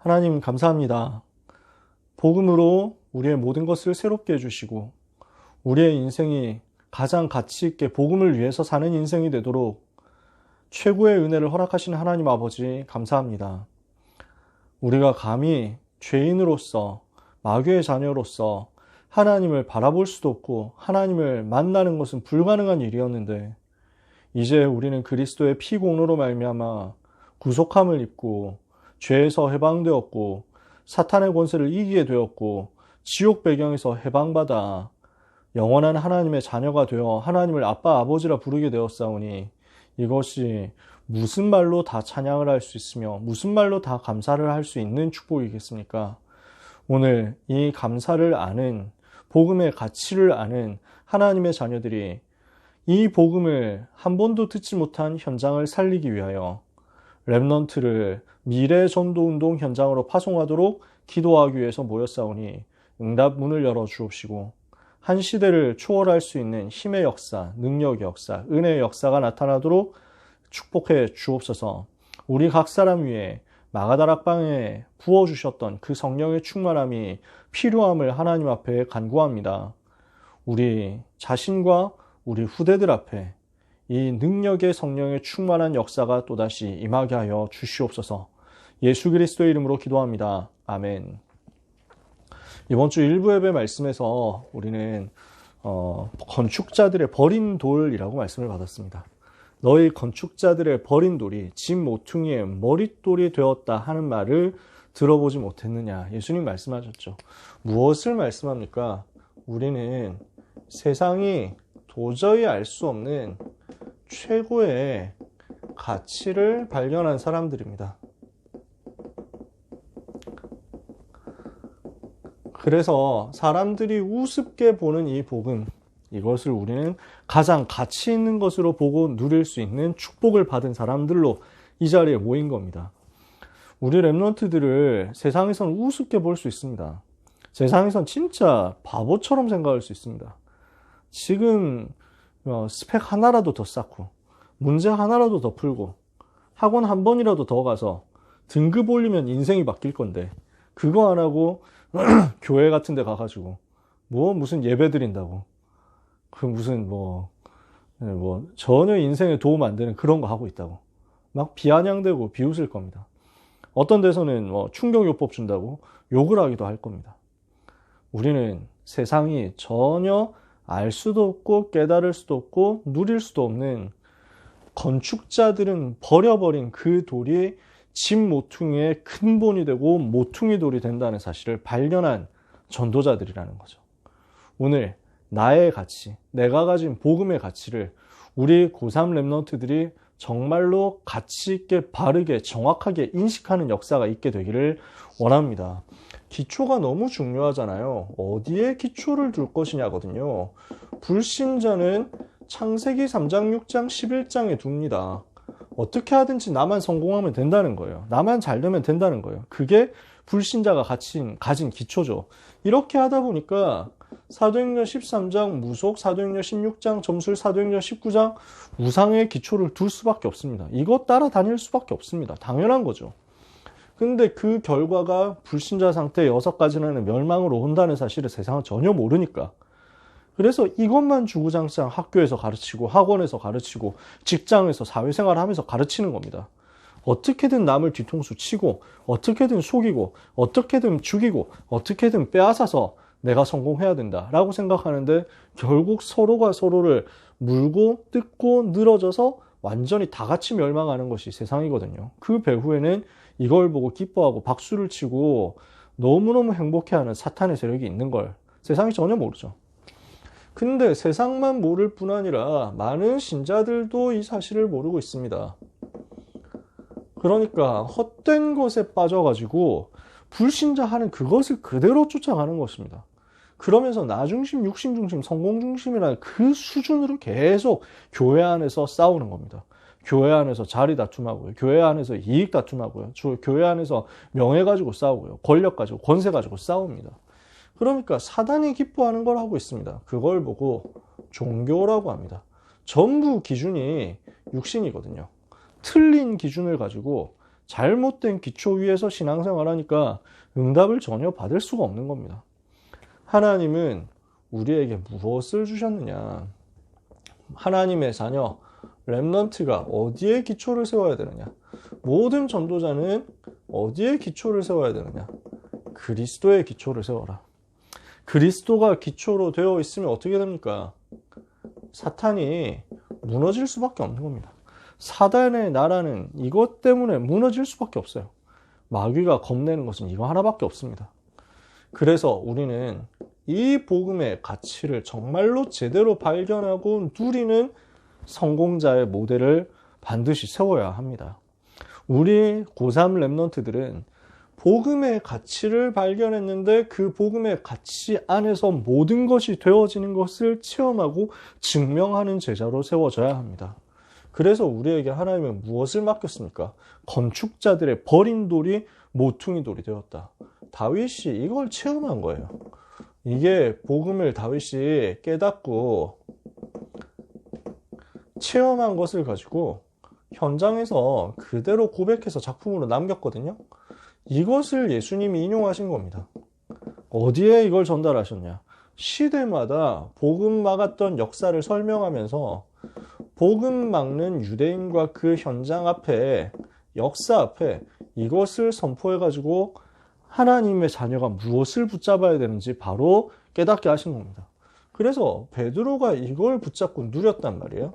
하나님 감사합니다. 복음으로 우리의 모든 것을 새롭게 해주시고 우리의 인생이 가장 가치 있게 복음을 위해서 사는 인생이 되도록 최고의 은혜를 허락하시는 하나님 아버지 감사합니다. 우리가 감히 죄인으로서 마귀의 자녀로서 하나님을 바라볼 수도 없고 하나님을 만나는 것은 불가능한 일이었는데 이제 우리는 그리스도의 피 공로로 말미암아 구속함을 입고 죄에서 해방되었고 사탄의 권세를 이기게 되었고 지옥 배경에서 해방받아 영원한 하나님의 자녀가 되어 하나님을 아빠 아버지라 부르게 되었사오니 이것이 무슨 말로 다 찬양을 할 수 있으며 무슨 말로 다 감사를 할 수 있는 축복이겠습니까? 오늘 이 감사를 아는 복음의 가치를 아는 하나님의 자녀들이 이 복음을 한 번도 듣지 못한 현장을 살리기 위하여 렘넌트를 미래 전도운동 현장으로 파송하도록 기도하기 위해서 모였사오니 응답 문을 열어 주옵시고 한 시대를 초월할 수 있는 힘의 역사, 능력의 역사, 은혜의 역사가 나타나도록 축복해 주옵소서. 우리 각 사람 위에 마가다락방에 부어주셨던 그 성령의 충만함이 필요함을 하나님 앞에 간구합니다. 우리 자신과 우리 후대들 앞에 이 능력의 성령의 충만한 역사가 또다시 임하게 하여 주시옵소서. 예수 그리스도의 이름으로 기도합니다. 아멘. 이번 주 일부 예배 말씀에서 우리는 건축자들의 버린 돌이라고 말씀을 받았습니다. 너희 건축자들의 버린 돌이 집 모퉁이의 머릿돌이 되었다 하는 말을 들어보지 못했느냐. 예수님 말씀하셨죠. 무엇을 말씀합니까? 우리는 세상이 도저히 알 수 없는 최고의 가치를 발견한 사람들입니다. 그래서 사람들이 우습게 보는 이 복음, 이것을 우리는 가장 가치 있는 것으로 보고 누릴 수 있는 축복을 받은 사람들로 이 자리에 모인 겁니다. 우리 렘넌트들을 세상에선 우습게 볼 수 있습니다. 세상에선 진짜 바보처럼 생각할 수 있습니다. 지금 스펙 하나라도 더 쌓고 문제 하나라도 더 풀고 학원 한 번이라도 더 가서 등급 올리면 인생이 바뀔 건데 그거 안 하고 교회 같은 데 가가지고 무슨 예배 드린다고 그 무슨 전혀 인생에 도움 안 되는 그런 거 하고 있다고 막 비아냥대고 비웃을 겁니다. 어떤 데서는 충격요법 준다고 욕을 하기도 할 겁니다. 우리는 세상이 전혀 알 수도 없고 깨달을 수도 없고 누릴 수도 없는 건축자들은 버려버린 그 돌이 집 모퉁이의 근본이 되고 모퉁이 돌이 된다는 사실을 발견한 전도자들이라는 거죠. 오늘 나의 가치, 내가 가진 복음의 가치를 우리 고3 렘넌트들이 정말로 가치 있게 바르게 정확하게 인식하는 역사가 있게 되기를 원합니다. 기초가 너무 중요하잖아요. 어디에 기초를 둘 것이냐거든요. 불신자는 창세기 3장, 6장, 11장에 둡니다. 어떻게 하든지 나만 성공하면 된다는 거예요. 나만 잘 되면 된다는 거예요. 그게 불신자가 가진 기초죠. 이렇게 하다 보니까 사도행전 13장 무속, 사도행전 16장 점술, 사도행전 19장 우상의 기초를 둘 수밖에 없습니다. 이거 따라다닐 수밖에 없습니다. 당연한 거죠. 근데 그 결과가 불신자 상태 6가지라는 멸망으로 온다는 사실을 세상은 전혀 모르니까 그래서 이것만 주구장창 학교에서 가르치고 학원에서 가르치고 직장에서 사회생활을 하면서 가르치는 겁니다. 어떻게든 남을 뒤통수 치고 어떻게든 속이고 어떻게든 죽이고 어떻게든 빼앗아서 내가 성공해야 된다라고 생각하는데 결국 서로가 서로를 물고 뜯고 늘어져서 완전히 다 같이 멸망하는 것이 세상이거든요. 그 배후에는 이걸 보고 기뻐하고 박수를 치고 너무너무 행복해하는 사탄의 세력이 있는 걸 세상이 전혀 모르죠. 근데 세상만 모를 뿐 아니라 많은 신자들도 이 사실을 모르고 있습니다. 그러니까 헛된 것에 빠져가지고 불신자하는 그것을 그대로 쫓아가는 것입니다. 그러면서 나 중심, 육신 중심, 성공 중심이라는 그 수준으로 계속 교회 안에서 싸우는 겁니다. 교회 안에서 자리 다툼하고요. 교회 안에서 이익 다툼하고요. 교회 안에서 명예 가지고 싸우고요. 권력 가지고, 권세 가지고 싸웁니다. 그러니까 사단이 기뻐하는 걸 하고 있습니다. 그걸 보고 종교라고 합니다. 전부 기준이 육신이거든요. 틀린 기준을 가지고 잘못된 기초 위에서 신앙생활하니까 응답을 전혀 받을 수가 없는 겁니다. 하나님은 우리에게 무엇을 주셨느냐? 하나님의 자녀, 렘넌트가 어디에 기초를 세워야 되느냐? 모든 전도자는 어디에 기초를 세워야 되느냐? 그리스도의 기초를 세워라. 그리스도가 기초로 되어 있으면 어떻게 됩니까? 사탄이 무너질 수밖에 없는 겁니다. 사단의 나라는 이것 때문에 무너질 수밖에 없어요. 마귀가 겁내는 것은 이거 하나밖에 없습니다. 그래서 우리는 이 복음의 가치를 정말로 제대로 발견하고 누리는 성공자의 모델을 반드시 세워야 합니다. 우리 고3 렘넌트들은 복음의 가치를 발견했는데 그 복음의 가치 안에서 모든 것이 되어지는 것을 체험하고 증명하는 제자로 세워져야 합니다. 그래서 우리에게 하나님은 무엇을 맡겼습니까? 건축자들의 버린 돌이 모퉁이 돌이 되었다. 다윗이 이걸 체험한 거예요. 이게 복음을 다윗이 깨닫고 체험한 것을 가지고 현장에서 그대로 고백해서 작품으로 남겼거든요. 이것을 예수님이 인용하신 겁니다. 어디에 이걸 전달하셨냐? 시대마다 복음 막았던 역사를 설명하면서 복음 막는 유대인과 그 현장 앞에, 역사 앞에 이것을 선포해가지고 하나님의 자녀가 무엇을 붙잡아야 되는지 바로 깨닫게 하신 겁니다. 그래서 베드로가 이걸 붙잡고 누렸단 말이에요.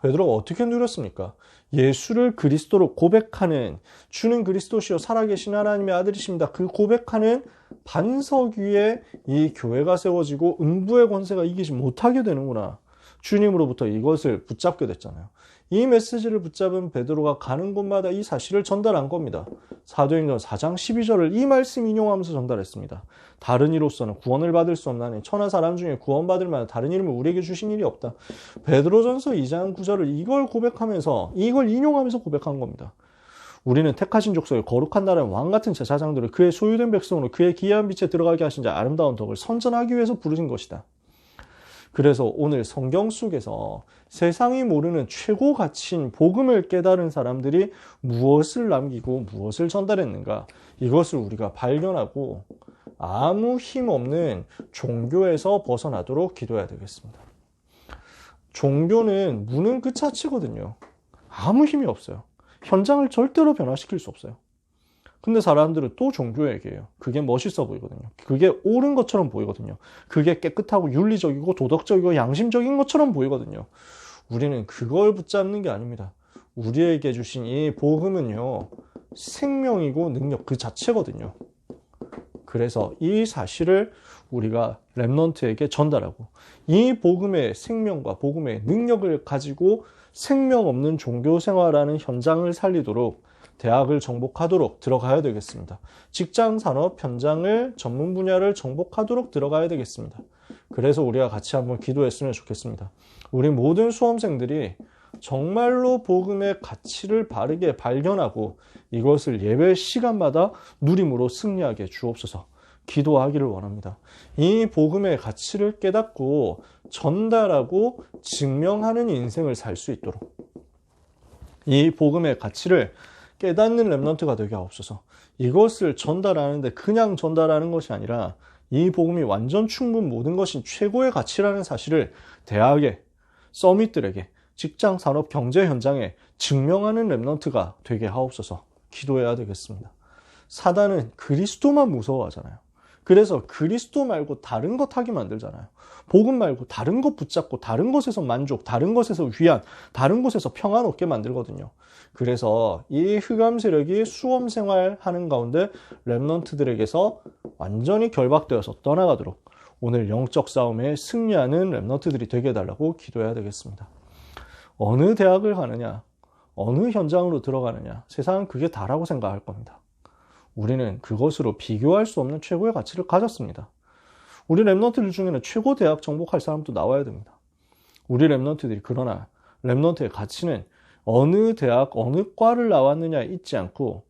베드로가 어떻게 누렸습니까? 예수를 그리스도로 고백하는, 주는 그리스도시요 살아계신 하나님의 아들이십니다. 그 고백하는 반석 위에 이 교회가 세워지고 음부의 권세가 이기지 못하게 되는구나. 주님으로부터 이것을 붙잡게 됐잖아요. 이 메시지를 붙잡은 베드로가 가는 곳마다 이 사실을 전달한 겁니다. 사도행전 4장 12절을 이 말씀 인용하면서 전달했습니다. 다른 이로서는 구원을 받을 수 없나니 천하 사람 중에 구원받을 만한 다른 이름을 우리에게 주신 일이 없다. 베드로전서 2장 9절을 이걸 고백하면서, 이걸 인용하면서 고백한 겁니다. 우리는 택하신 족속의 거룩한 나라의 왕같은 제사장들을 그의 소유된 백성으로 그의 기이한 빛에 들어가게 하신 자 아름다운 덕을 선전하기 위해서 부르신 것이다. 그래서 오늘 성경 속에서 세상이 모르는 최고 가치인 복음을 깨달은 사람들이 무엇을 남기고 무엇을 전달했는가, 이것을 우리가 발견하고 아무 힘 없는 종교에서 벗어나도록 기도해야 되겠습니다. 종교는 무는 그 자체거든요. 아무 힘이 없어요. 현장을 절대로 변화시킬 수 없어요. 근데 사람들은 또 종교 얘기해요. 그게 멋있어 보이거든요. 그게 옳은 것처럼 보이거든요. 그게 깨끗하고 윤리적이고 도덕적이고 양심적인 것처럼 보이거든요. 우리는 그걸 붙잡는 게 아닙니다. 우리에게 주신 이 복음은요, 생명이고 능력 그 자체거든요. 그래서 이 사실을 우리가 렘넌트에게 전달하고 이 복음의 생명과 복음의 능력을 가지고 생명 없는 종교 생활하는 현장을 살리도록 대학을 정복하도록 들어가야 되겠습니다. 직장, 산업, 현장을, 전문 분야를 정복하도록 들어가야 되겠습니다. 그래서 우리가 같이 한번 기도했으면 좋겠습니다. 우리 모든 수험생들이 정말로 복음의 가치를 바르게 발견하고 이것을 예배 시간마다 누림으로 승리하게 주옵소서. 기도하기를 원합니다. 이 복음의 가치를 깨닫고 전달하고 증명하는 인생을 살 수 있도록, 이 복음의 가치를 깨닫는 렘넌트가 되게 하옵소서. 이것을 전달하는데 그냥 전달하는 것이 아니라 이 복음이 완전 충분 모든 것이 최고의 가치라는 사실을 대학에, 서밋들에게, 직장, 산업, 경제 현장에 증명하는 렘넌트가 되게 하옵소서. 기도해야 되겠습니다. 사단은 그리스도만 무서워하잖아요. 그래서 그리스도 말고 다른 것 하게 만들잖아요. 복음 말고 다른 것 붙잡고 다른 것에서 만족, 다른 것에서 위안, 다른 곳에서 평안 얻게 만들거든요. 그래서 이 흑암 세력이 수험 생활하는 가운데 렘넌트들에게서 완전히 결박되어서 떠나가도록 오늘 영적 싸움에 승리하는 렘넌트들이 되게 해달라고 기도해야 되겠습니다. 어느 대학을 가느냐, 어느 현장으로 들어가느냐, 세상은 그게 다라고 생각할 겁니다. 우리는 그것으로 비교할 수 없는 최고의 가치를 가졌습니다. 우리 렘넌트들 중에는 최고 대학 정복할 사람도 나와야 됩니다. 우리 렘넌트들이, 그러나 렘넌트의 가치는 어느 대학, 어느 과를 나왔느냐에 있지 않고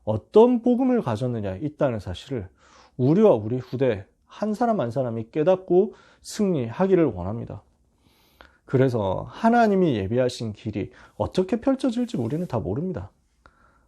어떤 복음을 가졌느냐에 있다는 사실을 우리와 우리 후대 한 사람 한 사람이 깨닫고 승리하기를 원합니다. 그래서 하나님이 예비하신 길이 어떻게 펼쳐질지 우리는 다 모릅니다.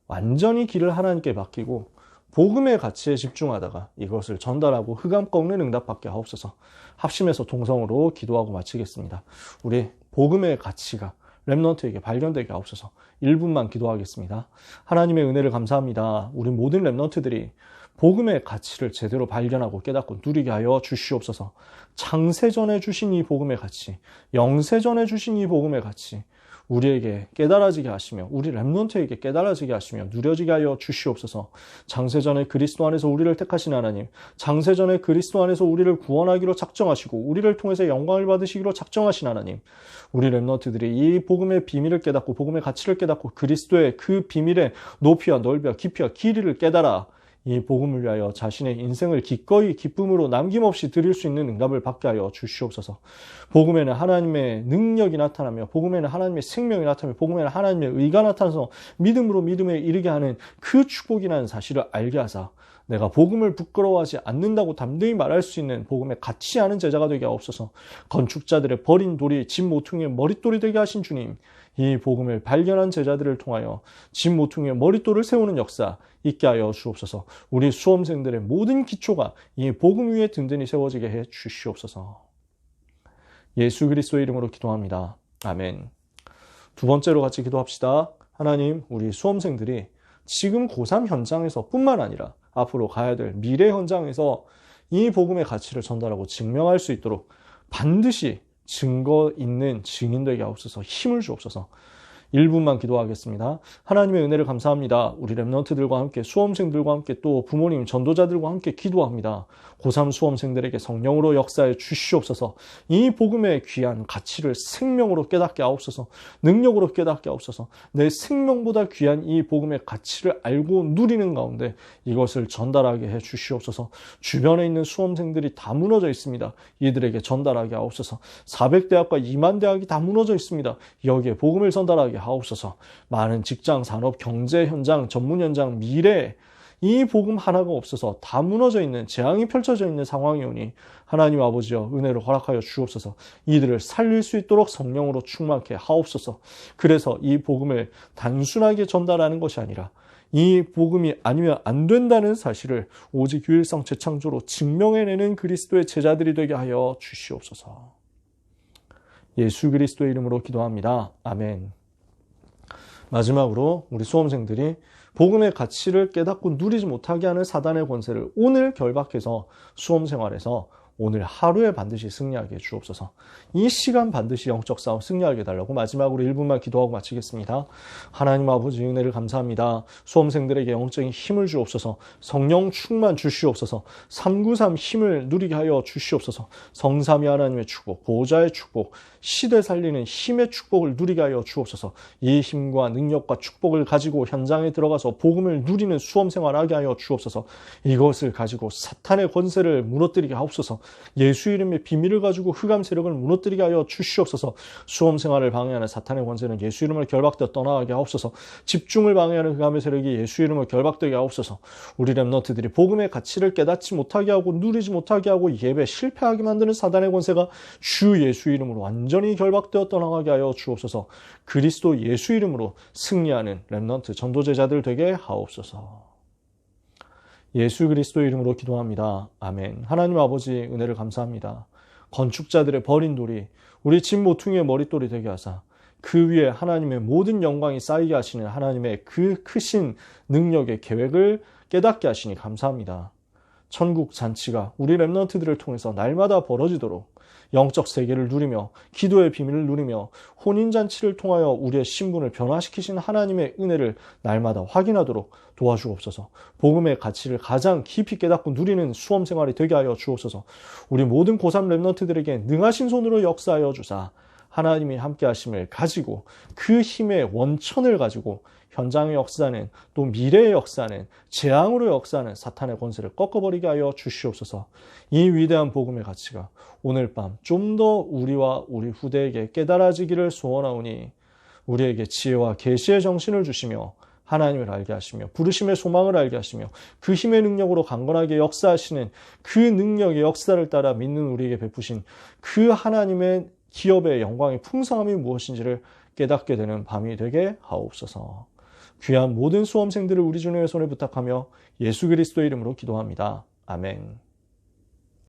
완전히 길을 하나님께 맡기고 복음의 가치에 집중하다가 이것을 전달하고 흑암 꺾는 응답받게 하옵소서. 합심해서 동성으로 기도하고 마치겠습니다. 우리 복음의 가치가 렘넌트에게 발견되게 하옵소서. 1분만 기도하겠습니다. 하나님의 은혜를 감사합니다. 우리 모든 렘넌트들이 복음의 가치를 제대로 발견하고 깨닫고 누리게 하여 주시옵소서. 창세전에 주신 이 복음의 가치, 영세전에 주신 이 복음의 가치, 우리에게 깨달아지게 하시며 우리 렘넌트에게 깨달아지게 하시며 누려지게 하여 주시옵소서. 장세전에 그리스도 안에서 우리를 택하신 하나님, 장세전에 그리스도 안에서 우리를 구원하기로 작정하시고 우리를 통해서 영광을 받으시기로 작정하신 하나님, 우리 렘넌트들이 이 복음의 비밀을 깨닫고 복음의 가치를 깨닫고 그리스도의 그 비밀의 높이와 넓이와 깊이와 길이를 깨달아 이 복음을 위하여 자신의 인생을 기꺼이 기쁨으로 남김없이 드릴 수 있는 응답을 받게 하여 주시옵소서. 복음에는 하나님의 능력이 나타나며 복음에는 하나님의 생명이 나타나며 복음에는 하나님의 의가 나타나서 믿음으로 믿음에 이르게 하는 그 축복이라는 사실을 알게 하사 내가 복음을 부끄러워하지 않는다고 담대히 말할 수 있는 복음에 갇히지 않은 제자가 되게 하옵소서. 건축자들의 버린 돌이 집 모퉁이의 머릿돌이 되게 하신 주님, 이 복음을 발견한 제자들을 통하여 집 모퉁이의 머릿돌을 세우는 역사 있게 하여 주옵소서. 우리 수험생들의 모든 기초가 이 복음 위에 든든히 세워지게 해 주시옵소서. 예수 그리스도의 이름으로 기도합니다. 아멘. 두 번째로 같이 기도합시다. 하나님, 우리 수험생들이 지금 고3 현장에서 뿐만 아니라 앞으로 가야 될 미래 현장에서 이 복음의 가치를 전달하고 증명할 수 있도록 반드시 증거 있는 증인 되게 하옵소서. 힘을 주옵소서. 1분만 기도하겠습니다. 하나님의 은혜를 감사합니다. 우리 렘넌트들과 함께 수험생들과 함께 또 부모님 전도자들과 함께 기도합니다. 고3 수험생들에게 성령으로 역사해 주시옵소서. 이 복음의 귀한 가치를 생명으로 깨닫게 하옵소서. 능력으로 깨닫게 하옵소서. 내 생명보다 귀한 이 복음의 가치를 알고 누리는 가운데 이것을 전달하게 해 주시옵소서. 주변에 있는 수험생들이 다 무너져 있습니다. 이들에게 전달하게 하옵소서. 400대학과 2만 대학이 다 무너져 있습니다. 여기에 복음을 전달하게 하옵소서. 많은 직장, 산업, 경제 현장, 전문 현장, 미래 이 복음 하나가 없어서 다 무너져 있는 재앙이 펼쳐져 있는 상황이 오니 하나님 아버지여 은혜를 허락하여 주옵소서. 이들을 살릴 수 있도록 성령으로 충만케 하옵소서. 그래서 이 복음을 단순하게 전달하는 것이 아니라 이 복음이 아니면 안 된다는 사실을 오직 유일성 재창조로 증명해내는 그리스도의 제자들이 되게 하여 주시옵소서. 예수 그리스도의 이름으로 기도합니다. 아멘. 마지막으로 우리 수험생들이 복음의 가치를 깨닫고 누리지 못하게 하는 사단의 권세를 오늘 결박해서 수험생활에서 오늘 하루에 반드시 승리하게 주옵소서. 이 시간 반드시 영적 싸움 승리하게 해달라고 마지막으로 1분만 기도하고 마치겠습니다. 하나님 아버지 은혜를 감사합니다. 수험생들에게 영적인 힘을 주옵소서. 성령 충만 주시옵소서. 393 힘을 누리게 하여 주시옵소서. 성삼위 하나님의 축복, 보호자의 축복, 시대 살리는 힘의 축복을 누리게 하여 주옵소서. 이 힘과 능력과 축복을 가지고 현장에 들어가서 복음을 누리는 수험생활하게 하여 주옵소서. 이것을 가지고 사탄의 권세를 무너뜨리게 하옵소서. 예수 이름의 비밀을 가지고 흑암 세력을 무너뜨리게 하여 주시옵소서. 수험생활을 방해하는 사탄의 권세는 예수 이름을 결박되어 떠나가게 하옵소서. 집중을 방해하는 흑암의 세력이 예수 이름을 결박되게 하옵소서. 우리 렘넌트들이 복음의 가치를 깨닫지 못하게 하고 누리지 못하게 하고 예배 실패하게 만드는 사단의 권세가 주 예수 이름으로 완전히 결박되어 떠나가게 하여 주옵소서. 그리스도 예수 이름으로 승리하는 렘넌트 전도제자들 되게 하옵소서. 예수 그리스도 이름으로 기도합니다. 아멘. 하나님 아버지 은혜를 감사합니다. 건축자들의 버린 돌이 우리 집 모퉁이의 머릿돌이 되게 하사 그 위에 하나님의 모든 영광이 쌓이게 하시는 하나님의 그 크신 능력의 계획을 깨닫게 하시니 감사합니다. 천국 잔치가 우리 렘넌트들을 통해서 날마다 벌어지도록 영적 세계를 누리며 기도의 비밀을 누리며 혼인잔치를 통하여 우리의 신분을 변화시키신 하나님의 은혜를 날마다 확인하도록 도와주옵소서. 복음의 가치를 가장 깊이 깨닫고 누리는 수험생활이 되게 하여 주옵소서. 우리 모든 고3 렘넌트들에게 능하신 손으로 역사하여 주사 하나님이 함께 하심을 가지고 그 힘의 원천을 가지고 현장의 역사는 또 미래의 역사는 재앙으로 역사하는 사탄의 권세를 꺾어버리게 하여 주시옵소서. 이 위대한 복음의 가치가 오늘 밤 좀 더 우리와 우리 후대에게 깨달아지기를 소원하오니 우리에게 지혜와 계시의 정신을 주시며 하나님을 알게 하시며 부르심의 소망을 알게 하시며 그 힘의 능력으로 강건하게 역사하시는 그 능력의 역사를 따라 믿는 우리에게 베푸신 그 하나님의 기업의 영광의 풍성함이 무엇인지를 깨닫게 되는 밤이 되게 하옵소서. 귀한 모든 수험생들을 우리 주님의 손에 부탁하며 예수 그리스도의 이름으로 기도합니다. 아멘.